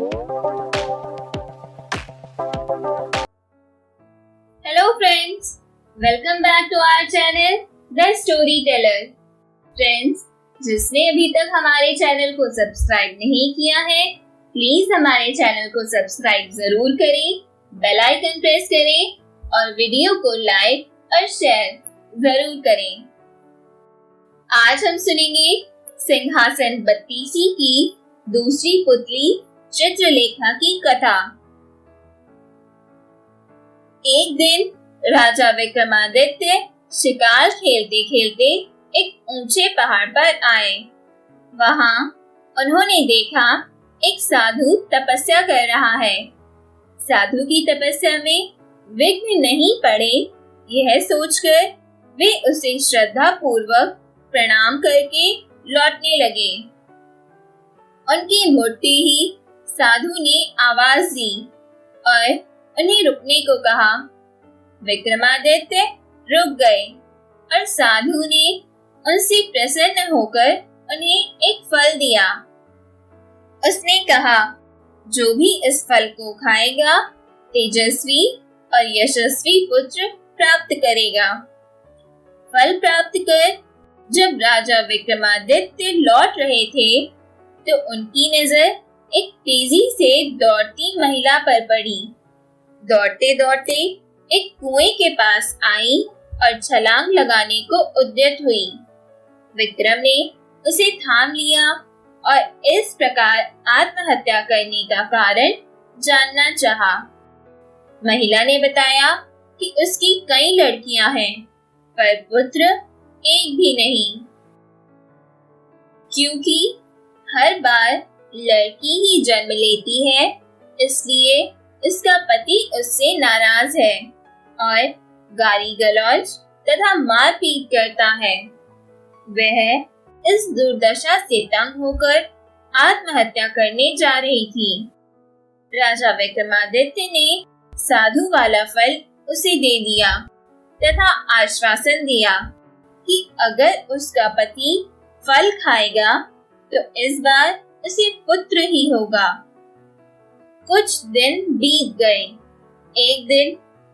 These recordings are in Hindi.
Hello friends, welcome back to our channel The Storyteller। Friends, जिसने अभी तक हमारे चैनल को सब्सक्राइब नहीं किया है, प्लीज हमारे चैनल को सब्सक्राइब जरूर करें, बेल आइकन प्रेस करें और वीडियो को लाइक और शेयर जरूर करें। आज हम सुनेंगे सिंहासन बत्तीसी की दूसरी पुतली चित्रलेखा की कथा। एक दिन राजा विक्रमादित्य शिकार खेलते खेलते एक ऊंचे पहाड़ पर आए। वहां उन्होंने देखा एक साधु तपस्या कर रहा है। साधु की तपस्या में विघ्न नहीं पड़े, यह सोचकर वे उसे श्रद्धा पूर्वक प्रणाम करके लौटने लगे। उनकी मुड़ते ही साधु ने आवाज दी और उन्हें रुकने को कहा। विक्रमादित्य रुक गए और साधु ने उनसे प्रसन्न होकर उन्हें एक फल दिया। उसने कहा, जो भी इस फल को खाएगा तेजस्वी और यशस्वी पुत्र प्राप्त करेगा। फल प्राप्त कर जब राजा विक्रमादित्य लौट रहे थे तो उनकी नजर एक तेजी से दौड़ती महिला पर पड़ी। दौड़ते दौड़ते एक कुएं के पास आई और छलांग लगाने को उद्यत हुई। विक्रम ने उसे थाम लिया और इस प्रकार आत्महत्या करने का कारण जानना चाहा। महिला ने बताया कि उसकी कई लड़कियां हैं, पर पुत्र एक भी नहीं, क्योंकि हर बार लड़की ही जन्म लेती है, इसलिए इसका पति उससे नाराज है और गाली गलौज तथा मारपीट करता है। वह इस दुर्दशा से तंग होकर आत्महत्या करने जा रही थी। राजा विक्रमादित्य ने साधु वाला फल उसे दे दिया तथा आश्वासन दिया कि अगर उसका पति फल खाएगा तो इस बार उसे पुत्र ही होगा। कुछ दिन बीत गए। एक दिन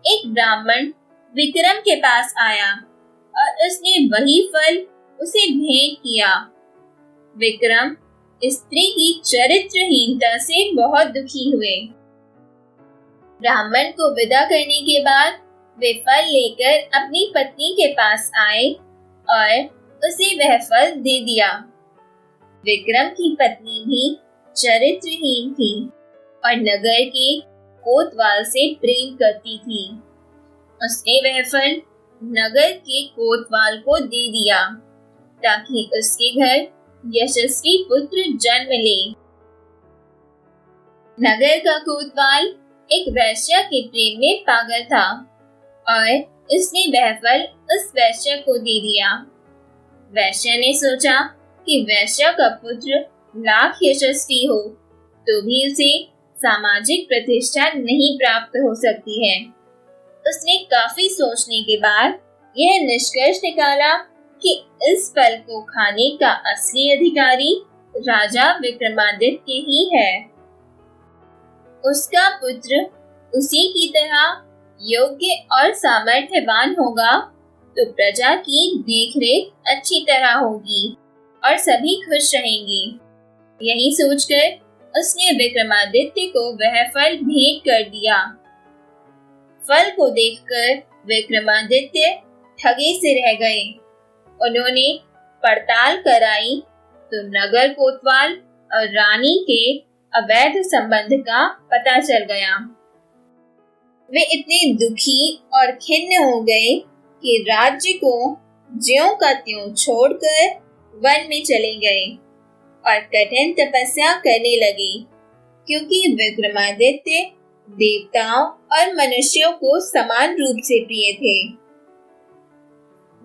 एक ब्राह्मण विक्रम के पास आया और उसने वही फल उसे भेंट किया। विक्रम स्त्री की चरित्रहीनता से बहुत दुखी हुए। ब्राह्मण को विदा करने के बाद वे फल लेकर अपनी पत्नी के पास आए और उसे वह फल दे दिया। विक्रम की पत्नी भी चरित्रहीन थी और नगर के कोतवाल से प्रेम करती थी। उसने वह फल नगर के कोतवाल को दे दिया ताकि उसके घर यशस्वी पुत्र जन्म ले। नगर का कोतवाल एक वैश्या के प्रेम में पागल था और उसने वह फल उस वैश्या को दे दिया। वैश्या ने सोचा कि वैश्या का पुत्र लाख यशस्वी हो तो भी उसे सामाजिक प्रतिष्ठा नहीं प्राप्त हो सकती है। उसने काफी सोचने के बाद यह निष्कर्ष निकाला कि इस फल को खाने का असली अधिकारी राजा विक्रमादित्य ही है। उसका पुत्र उसी की तरह योग्य और सामर्थ्यवान होगा तो प्रजा की देखरेख अच्छी तरह होगी और सभी खुश रहेंगे। यही सोचकर उसने विक्रमादित्य को वह फल भेंट कर दिया। फल को देखकर विक्रमादित्य ठगे से रह गए। उन्होंने पड़ताल कराई तो नगर कोतवाल और रानी के अवैध संबंध का पता चल गया। वे इतने दुखी और खिन्न हो गए कि राज्य को ज्यों का त्यों छोड़कर वन में चले गए और कठिन तपस्या करने लगे, क्योंकि विक्रमादित्य देवताओं और मनुष्यों को समान रूप से प्रिय थे।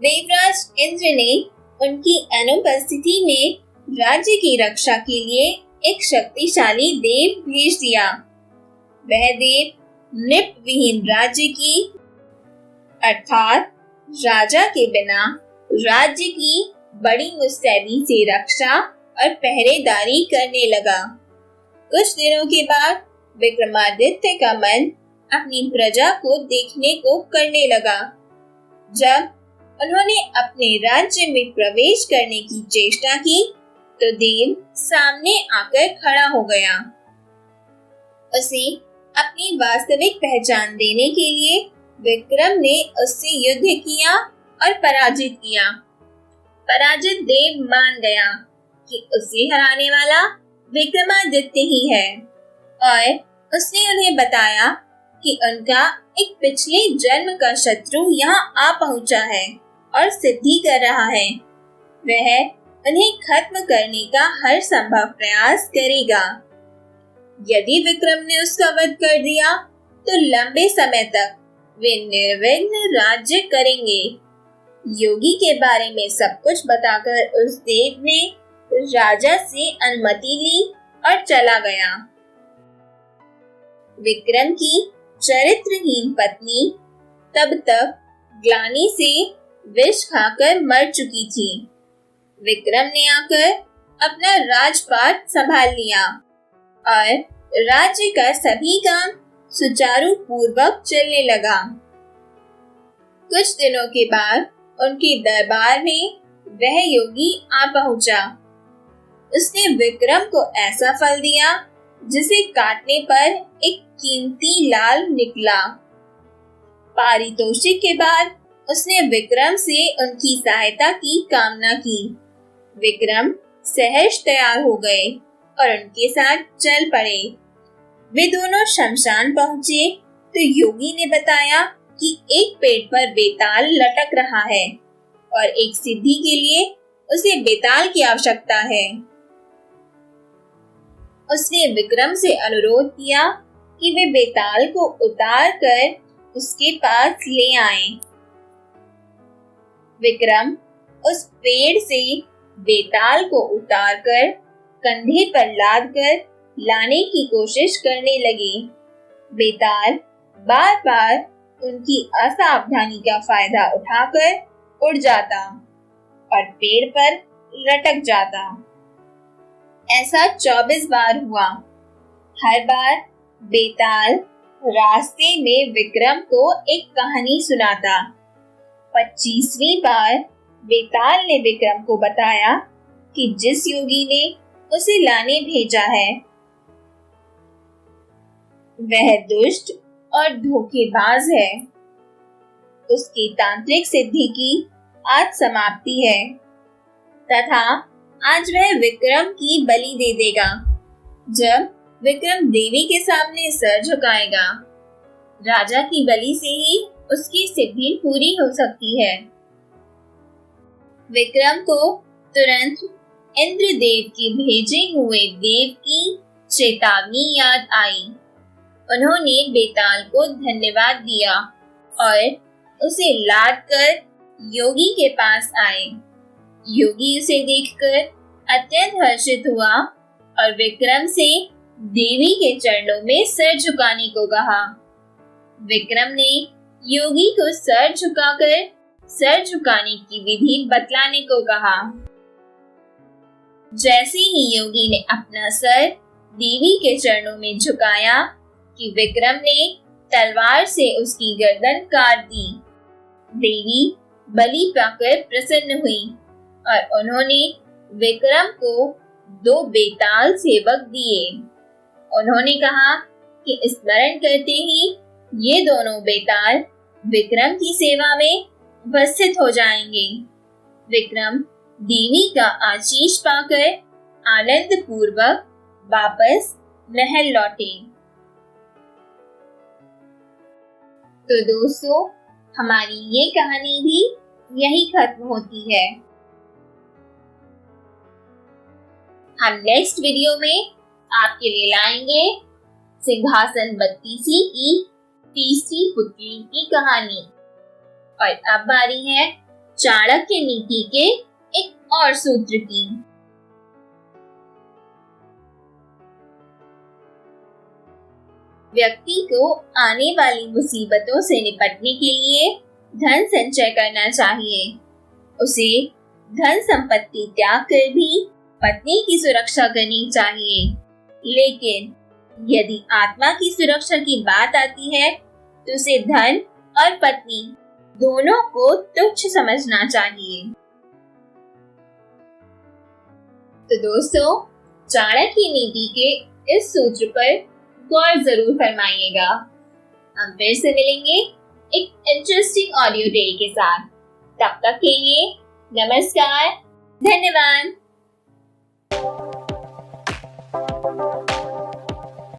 देवराज इंद्र ने उनकी अनुपस्थिति में राज्य की रक्षा के लिए एक शक्तिशाली देव भेज दिया। वह देव निप विहीन राज्य की अर्थात राजा के बिना राज्य की बड़ी मुस्तैदी से रक्षा और पहरेदारी करने लगा। कुछ दिनों के बाद विक्रमादित्य का मन अपनी प्रजा को देखने को करने लगा। जब उन्होंने अपने राज्य में प्रवेश करने की चेष्टा की तो देव सामने आकर खड़ा हो गया। उसे अपनी वास्तविक पहचान देने के लिए विक्रम ने उससे युद्ध किया और पराजित किया। पराजित देव मान गया कि उसे हराने वाला विक्रमादित्य ही है और उसने उन्हें बताया कि उनका एक पिछले जन्म का शत्रु यहाँ आ पहुंचा है और सिद्धि कर रहा है। वह उन्हें खत्म करने का हर संभव प्रयास करेगा। यदि विक्रम ने उसका वध कर दिया तो लंबे समय तक वे निर्विघ्न राज्य करेंगे। योगी के बारे में सब कुछ बताकर उस देव ने राजा से अनुमति ली और चला गया। विक्रम की चरित्रहीन पत्नी तब तक ग्लानि से विष खाकर मर चुकी थी। विक्रम ने आकर अपना राजपाट संभाल लिया और राज्य का सभी काम सुचारू पूर्वक चलने लगा। कुछ दिनों के बाद उनके दरबार में वह योगी आ पहुंचा। उसने विक्रम को ऐसा फल दिया जिसे काटने पर एक कीमती लाल निकला। पारितोषिक के बाद उसने विक्रम से उनकी सहायता की कामना की। विक्रम सहर्ष तैयार हो गए और उनके साथ चल पड़े। वे दोनों शमशान पहुंचे तो योगी ने बताया कि एक पेड़ पर बेताल लटक रहा है और एक सिद्धि के लिए उसे बेताल की आवश्यकता है। उसने विक्रम से अनुरोध किया कि वे बेताल को उतार कर उसके पास ले आएं। विक्रम उस पेड़ से बेताल को उतारकर कंधे पर लादकर लाने की कोशिश करने लगे। बेताल बार बार उनकी असावधानी का फायदा उठाकर उड़ जाता और पेड़ पर लटक जाता। ऐसा 24 बार हुआ। हर बार बेताल रास्ते में विक्रम को एक कहानी सुनाता। 25वीं बार बेताल ने विक्रम को बताया कि जिस योगी ने उसे लाने भेजा है वह दुष्ट और धोखेबाज है। उसकी तांत्रिक सिद्धि की आज समाप्ति है तथा आज वह विक्रम की बलि दे देगा। जब विक्रम देवी के सामने सर झुकाएगा, राजा की बलि से ही उसकी सिद्धि पूरी हो सकती है। विक्रम को तुरंत इंद्रदेव के भेजे हुए देव की चेतावनी याद आई। उन्होंने बेताल को धन्यवाद दिया और उसे लाद कर योगी के पास आए। योगी उसे देखकर अत्यंत हर्षित हुआ और विक्रम से देवी के चरणों में सर झुकाने को कहा। विक्रम ने योगी को सर झुकाकर सर झुकाने की विधि बतलाने को कहा। जैसे ही योगी ने अपना सर देवी के चरणों में झुकाया कि विक्रम ने तलवार से उसकी गर्दन काट दी। देवी बलि पाकर प्रसन्न हुई और उन्होंने विक्रम को 2 बेताल सेवक दिए। उन्होंने कहा कि स्मरण करते ही ये दोनों बेताल विक्रम की सेवा में उपस्थित हो जाएंगे। विक्रम देवी का आशीष पाकर आनंद पूर्वक वापस महल लौटे। तो दोस्तों, हमारी ये कहानी भी यही खत्म होती है। हम नेक्स्ट वीडियो में आपके लिए लाएंगे सिंहासन बत्तीसी की तीसरी पुत्री की कहानी। और अब बारी है चाणक्य नीति के एक और सूत्र की। व्यक्ति को आने वाली मुसीबतों से निपटने के लिए धन संचय करना चाहिए। उसे धन संपत्ति त्याग कर भी पत्नी की सुरक्षा करनी चाहिए। लेकिन यदि आत्मा की सुरक्षा की बात आती है तो उसे धन और पत्नी दोनों को तुच्छ समझना चाहिए। तो दोस्तों, चाणक्य नीति के इस सूत्र पर गौर जरूर फरमाइएगा। हम फिर से मिलेंगे एक इंटरेस्टिंग ऑडियो टेल के साथ। तब तक के लिए नमस्कार, धन्यवाद।